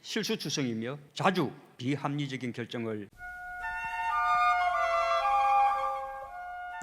실수투성이며 자주 비합리적인 결정을.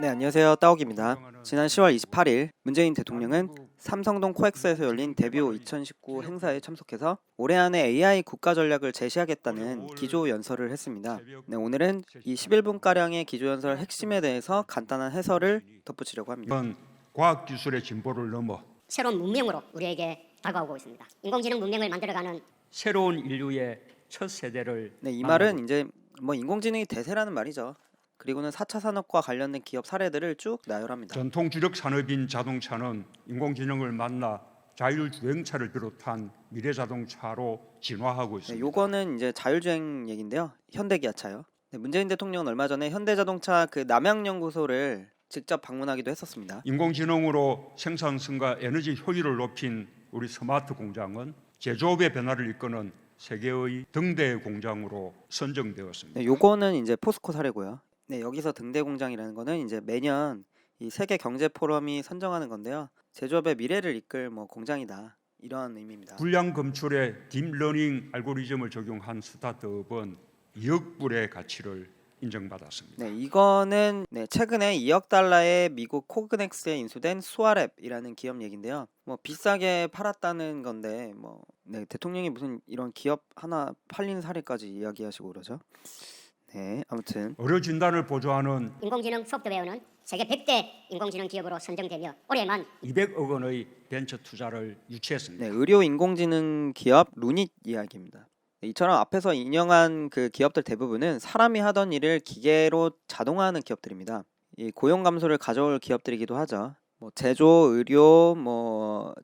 네, 안녕하세요. 따옥입니다. 지난 10월 28일 문재인 대통령은 삼성동 코엑스에서 열린 데뷔 2019 행사에 참석해서 올해 안에 AI 국가 전략을 제시하겠다는 기조연설을 했습니다. 네, 오늘은 이 11분가량의 기조연설 핵심에 대해서 간단한 해설을 덧붙이려고 합니다. 이번 과학기술의 진보를 넘어 새로운 문명으로 우리에게 다가오고 있습니다. 인공지능 문명을 만들어가는 새로운 인류의 첫 세대를. 네, 이 말은 이제 인공지능이 대세라는 말이죠. 그리고는 4차 산업과 관련된 기업 사례들을 쭉 나열합니다. 전통 주력 산업인 자동차는 인공지능을 만나 자율주행차를 비롯한 미래 자동차로 진화하고 네, 있습니다. 요거는 이제 자율주행 얘긴데요. 현대기아차요. 네, 문재인 대통령은 얼마 전에 현대자동차 그 남양연구소를 직접 방문하기도 했었습니다. 인공지능으로 생산성과 에너지 효율을 높인 우리 스마트 공장은 제조업의 변화를 이끄는 세계의 등대 공장으로 선정되었습니다. 네, 요거는 이제 포스코 사례고요. 네, 여기서 등대 공장이라는 거는 이제 매년 이 세계 경제 포럼이 선정하는 건데요. 제조업의 미래를 이끌 공장이다. 이러한 의미입니다. 불량 검출에 딥러닝 알고리즘을 적용한 스타트업은 2억 불의 가치를 인정받았습니다. 네, 이거는 최근에 2억 달러의 미국 코그넥스에 인수된 수아랩이라는 기업 얘긴데요. 비싸게 팔았다는 건데 대통령이 무슨 이런 기업 하나 팔린 사례까지 이야기하시고 그러죠. 네, 아무튼 의료 진단을 보조하는 인공지능 소프트 웨어는 세계 100대 인공지능 기업으로 선정되며 올해만 200억 원의 벤처 투자를 유치했습니다. 네, 의료 인공지능 기업 루닛 이야기입니다. 이처럼 앞에서 인용한 그 기업들 대부분은 사람이 하던 일을 기계로 자동화하는 기업들입니다. 이 고용 감소를 가져올 기업들이기도 하죠. 제조, 의료,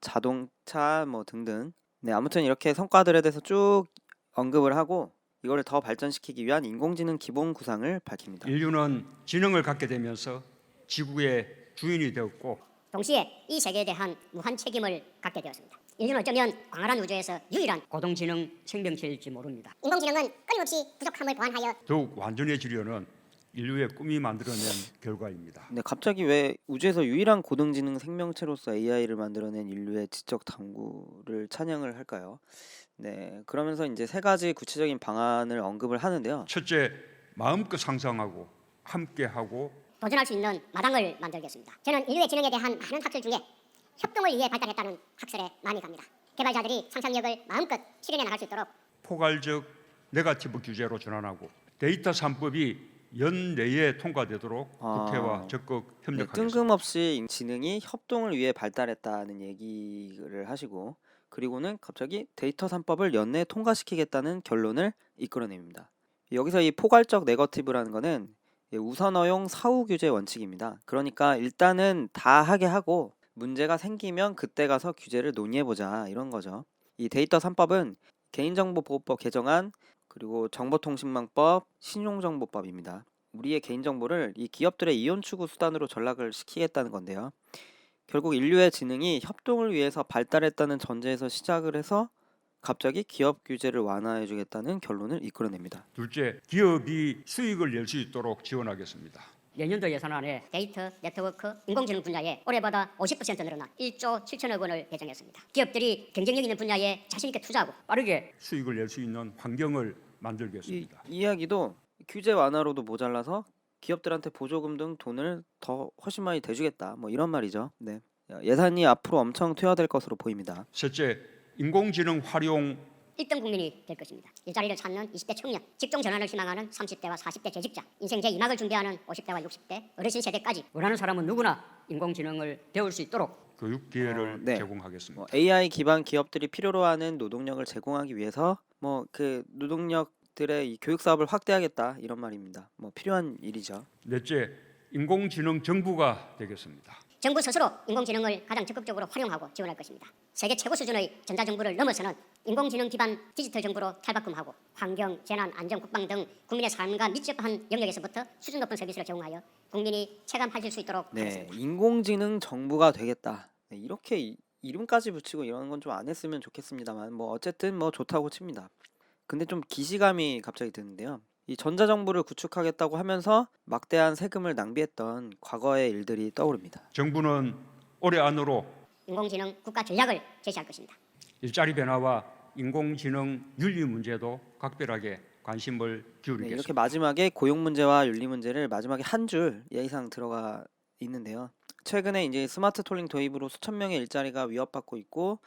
자동차 등등. 네, 아무튼 이렇게 성과들에 대해서 쭉 언급을 하고 이거를 더 발전시키기 위한 인공지능 기본 구상을 밝힙니다. 인류는 지능을 갖게 되면서 지구의 주인이 되었고 동시에 이 세계에 대한 무한 책임을 갖게 되었습니다. 인류는 어쩌면 광활한 우주에서 유일한 고동지능 생명체일지 모릅니다. 인공지능은 끊임없이 부족함을 보완하여 더욱 완전해지려는 인류의 꿈이 만들어낸 결과입니다. 네, 갑자기 왜 우주에서 유일한 고등지능 생명체로서 AI를 만들어낸 인류의 지적 탐구를 찬양을 할까요? 네, 그러면서 이제 세 가지 구체적인 방안을 언급을 하는데요. 첫째, 마음껏 상상하고 함께하고 도전할 수 있는 마당을 만들겠습니다. 저는 인류의 지능에 대한 많은 학설 중에 협동을 위해 발달했다는 학설에 마음이 갑니다. 개발자들이 상상력을 마음껏 실현해 나갈 수 있도록 포괄적 네거티브 규제로 전환하고 데이터 3법이 연내에 통과되도록 국회와 적극 네, 협력하겠습니다. 뜬금없이 지능이 협동을 위해 발달했다는 얘기를 하시고 그리고는 갑자기 데이터 3법을 연내에 통과시키겠다는 결론을 이끌어냅니다. 여기서 이 포괄적 네거티브라는 거는 우선어용 사후 규제 원칙입니다. 그러니까 일단은 다 하게 하고 문제가 생기면 그때 가서 규제를 논의해보자 이런 거죠. 이 데이터 3법은 개인정보보호법 개정안 그리고 정보통신망법, 신용정보법입니다. 우리의 개인정보를 이 기업들의 이윤 추구 수단으로 전락을 시키겠다는 건데요. 결국 인류의 지능이 협동을 위해서 발달했다는 전제에서 시작을 해서 갑자기 기업 규제를 완화해주겠다는 결론을 이끌어냅니다. 둘째, 기업이 수익을 낼 수 있도록 지원하겠습니다. 내년도 예산안에 데이터, 네트워크, 인공지능 분야에 올해보다 50% 늘어난 1조 7천억 원을 배정했습니다. 기업들이 경쟁력 있는 분야에 자신 있게 투자하고 빠르게 수익을 낼 수 있는 환경을 만들겠습니다. 이 이야기도 규제 완화로도 모자라서 기업들한테 보조금 등 돈을 더 훨씬 많이 대주겠다 이런 말이죠. 네, 예산이 앞으로 엄청 투여될 것으로 보입니다. 셋째, 인공지능 활용 1등 국민이 될 것입니다. 일자리를 찾는 20대 청년, 직종 전환을 희망하는 30대와 40대 재직자, 인생 제2막을 준비하는 50대와 60대 어르신 세대까지 원하는 사람은 누구나 인공지능을 배울 수 있도록 교육 기회를 네. 제공하겠습니다. AI 기반 기업들이 필요로 하는 노동력을 제공하기 위해서 그 노동력들의 이 교육 사업을 확대하겠다 이런 말입니다. 필요한 일이죠. 넷째, 인공지능 정부가 되겠습니다. 정부 스스로 인공지능을 가장 적극적으로 활용하고 지원할 것입니다. 세계 최고 수준의 전자정부를 넘어서는 인공지능 기반 디지털 정부로 탈바꿈하고 환경, 재난, 안전, 국방 등 국민의 삶과 밀접한 영역에서부터 수준 높은 서비스를 제공하여 국민이 체감하실 수 있도록 네, 하겠습니다. 인공지능 정부가 되겠다. 네, 이렇게 이름까지 붙이고 이런 건 좀 안 했으면 좋겠습니다만 어쨌든 좋다고 칩니다. 근데 좀 기시감이 갑자기 드는데요. 이 전자정부를 구축하겠다고 하면서 막대한 세금을 낭비했던 과거의 일들이 떠오릅니다. 정부는 올해 안으로 인공지능 국가 전략을 제시할 것입니다. 일자리 변화와 인공지능 윤리 문제도 각별하게 관심을 네, 기울이겠습니다. 이렇게 마지막에 고용 문제와 윤리 문제를 마지막에 한 줄 예의상 들어가 있는데요. 최근에 이제 스마트 톨링 도입으로 수천 명의 일자리가 위협받고 있고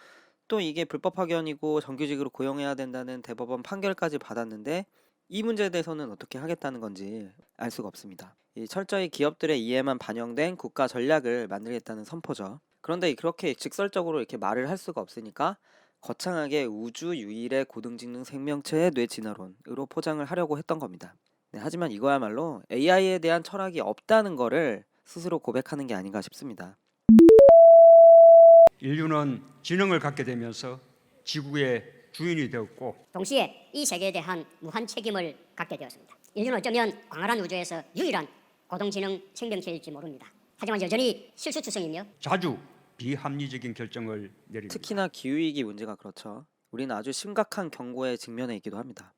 또 이게 불법 파견이고 정규직으로 고용해야 된다는 대법원 판결까지 받았는데 이 문제에 대해서는 어떻게 하겠다는 건지 알 수가 없습니다. 이 철저히 기업들의 이해만 반영된 국가 전략을 만들겠다는 선포죠. 그런데 그렇게 직설적으로 이렇게 말을 할 수가 없으니까 거창하게 우주 유일의 고등직능 생명체의 뇌진화론으로 포장을 하려고 했던 겁니다. 네, 하지만 이거야말로 AI에 대한 철학이 없다는 거를 스스로 고백하는 게 아닌가 싶습니다. 인류는 지능을 갖게 되면서 지구의 주인이 되었고 동시에 이 세계에 대한 무한 책임을 갖게 되었습니다. 인류는 어쩌면 광활한 우주에서 유일한 고동지능 생명체일지 모릅니다. 하지만 여전히 실수투성이며 자주 비합리적인 결정을 내립니다. 특히나 기후위기 문제가 그렇죠. 우리는 아주 심각한 경고에 직면해 있기도 합니다.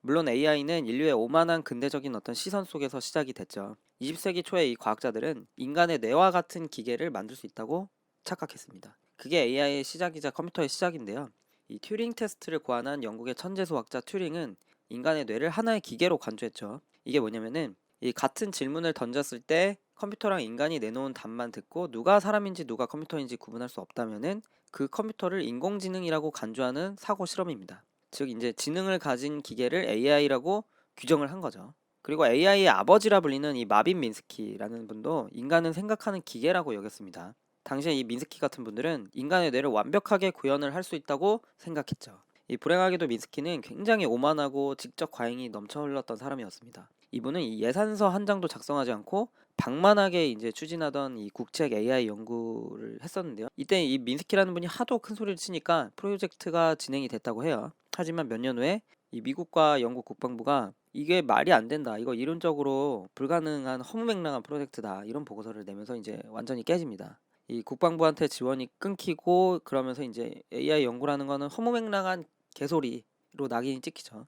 물론 AI는 인류의 오만한 근대적인 어떤 시선 속에서 시작이 됐죠. 20세기 초에 이 과학자들은 인간의 뇌와 같은 기계를 만들 수 있다고 착각했습니다. 그게 AI의 시작이자 컴퓨터의 시작인데요. 이 튜링 테스트를 고안한 영국의 천재 수학자 튜링은 인간의 뇌를 하나의 기계로 간주했죠. 이게 뭐냐면은 이 같은 질문을 던졌을 때 컴퓨터랑 인간이 내놓은 답만 듣고 누가 사람인지 누가 컴퓨터인지 구분할 수 없다면은 그 컴퓨터를 인공지능이라고 간주하는 사고 실험입니다. 즉 이제 지능을 가진 기계를 AI라고 규정을 한 거죠. 그리고 AI의 아버지라 불리는 이 마빈 민스키라는 분도 인간은 생각하는 기계라고 여겼습니다. 당시에 이 민스키 같은 분들은 인간의 뇌를 완벽하게 구현을 할 수 있다고 생각했죠. 이 불행하게도 민스키는 굉장히 오만하고 지적 과잉이 넘쳐 흘렀던 사람이었습니다. 이분은 이 예산서 한 장도 작성하지 않고 방만하게 이제 추진하던 이 국책 AI 연구를 했었는데요. 이때 이 민스키라는 분이 하도 큰 소리를 치니까 프로젝트가 진행이 됐다고 해요. 하지만 몇 년 후에 이 미국과 영국 국방부가 이게 말이 안 된다. 이거 이론적으로 불가능한 허무맹랑한 프로젝트다. 이런 보고서를 내면서 이제 완전히 깨집니다. 이 국방부한테 지원이 끊기고 그러면서 이제 AI 연구라는 거는 허무맹랑한 개소리로 낙인이 찍히죠.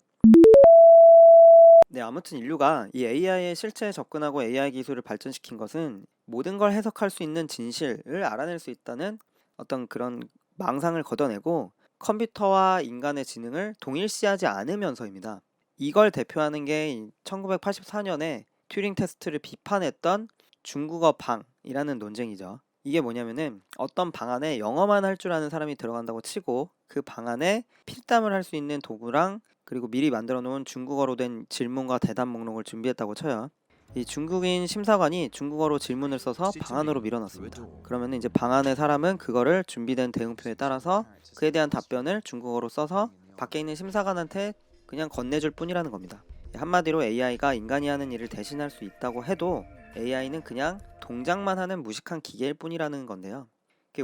네, 아무튼 인류가 이 AI의 실체에 접근하고 AI 기술을 발전시킨 것은 모든 걸 해석할 수 있는 진실을 알아낼 수 있다는 어떤 그런 망상을 걷어내고 컴퓨터와 인간의 지능을 동일시하지 않으면서입니다. 이걸 대표하는 게 1984년에 튜링 테스트를 비판했던 중국어 방이라는 논쟁이죠. 이게 뭐냐면은 어떤 방 안에 영어만 할 줄 아는 사람이 들어간다고 치고 그 방 안에 필담을 할 수 있는 도구랑 그리고 미리 만들어 놓은 중국어로 된 질문과 대답 목록을 준비했다고 쳐요. 이 중국인 심사관이 중국어로 질문을 써서 방 안으로 밀어넣습니다. 그러면 이제 방 안의 사람은 그거를 준비된 대응표에 따라서 그에 대한 답변을 중국어로 써서 밖에 있는 심사관한테 그냥 건네줄 뿐이라는 겁니다. 한마디로 AI가 인간이 하는 일을 대신할 수 있다고 해도 AI는 그냥 동작만 하는 무식한 기계일 뿐이라는 건데요.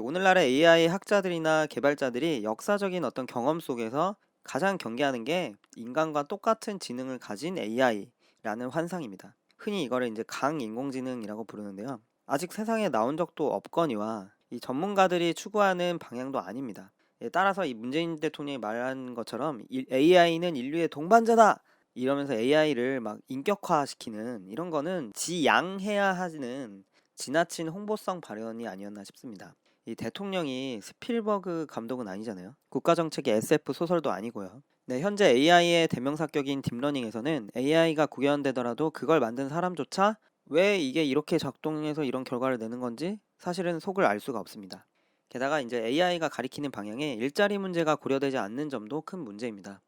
오늘날의 AI 학자들이나 개발자들이 역사적인 어떤 경험 속에서 가장 경계하는 게 인간과 똑같은 지능을 가진 AI라는 환상입니다. 흔히 이거를 이제 강인공지능이라고 부르는데요. 아직 세상에 나온 적도 없거니와 이 전문가들이 추구하는 방향도 아닙니다. 따라서 이 문재인 대통령이 말한 것처럼 AI는 인류의 동반자다! 이러면서 AI를 막 인격화시키는 이런 거는 지양해야 하는 지나친 홍보성 발언이 아니었나 싶습니다. 이 대통령이 스필버그 감독은 아니잖아요. 국가정책의 SF 소설도 아니고요. 네, 현재 AI의 대명사격인 딥러닝에서는 AI가 구현되더라도 그걸 만든 사람조차 왜 이게 이렇게 작동해서 이런 결과를 내는 건지 사실은 속을 알 수가 없습니다. 게다가 이제 AI가 가리키는 방향에 일자리 문제가 고려되지 않는 점도 큰 문제입니다.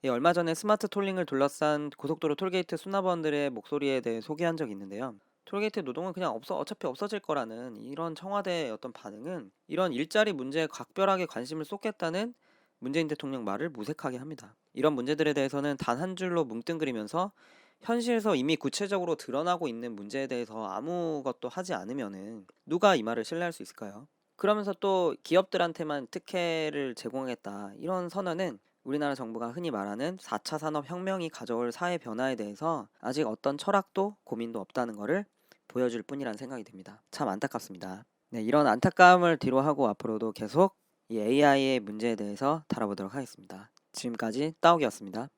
얼마 전에 스마트 톨링을 둘러싼 고속도로 톨게이트 수납원들의 목소리에 대해 소개한 적이 있는데요. 톨게이트 노동은 그냥 어차피 없어질 거라는 이런 청와대의 어떤 반응은 이런 일자리 문제에 각별하게 관심을 쏟겠다는 문재인 대통령 말을 무색하게 합니다. 이런 문제들에 대해서는 단 한 줄로 뭉뚱그리면서 현실에서 이미 구체적으로 드러나고 있는 문제에 대해서 아무것도 하지 않으면은 누가 이 말을 신뢰할 수 있을까요? 그러면서 또 기업들한테만 특혜를 제공하겠다 이런 선언은 우리나라 정부가 흔히 말하는 4차 산업혁명이 가져올 사회 변화에 대해서 아직 어떤 철학도 고민도 없다는 것을 보여줄 뿐이라는 생각이 듭니다. 참 안타깝습니다. 네, 이런 안타까움을 뒤로 하고 앞으로도 계속 이 AI의 문제에 대해서 다뤄보도록 하겠습니다. 지금까지 따옥이었습니다.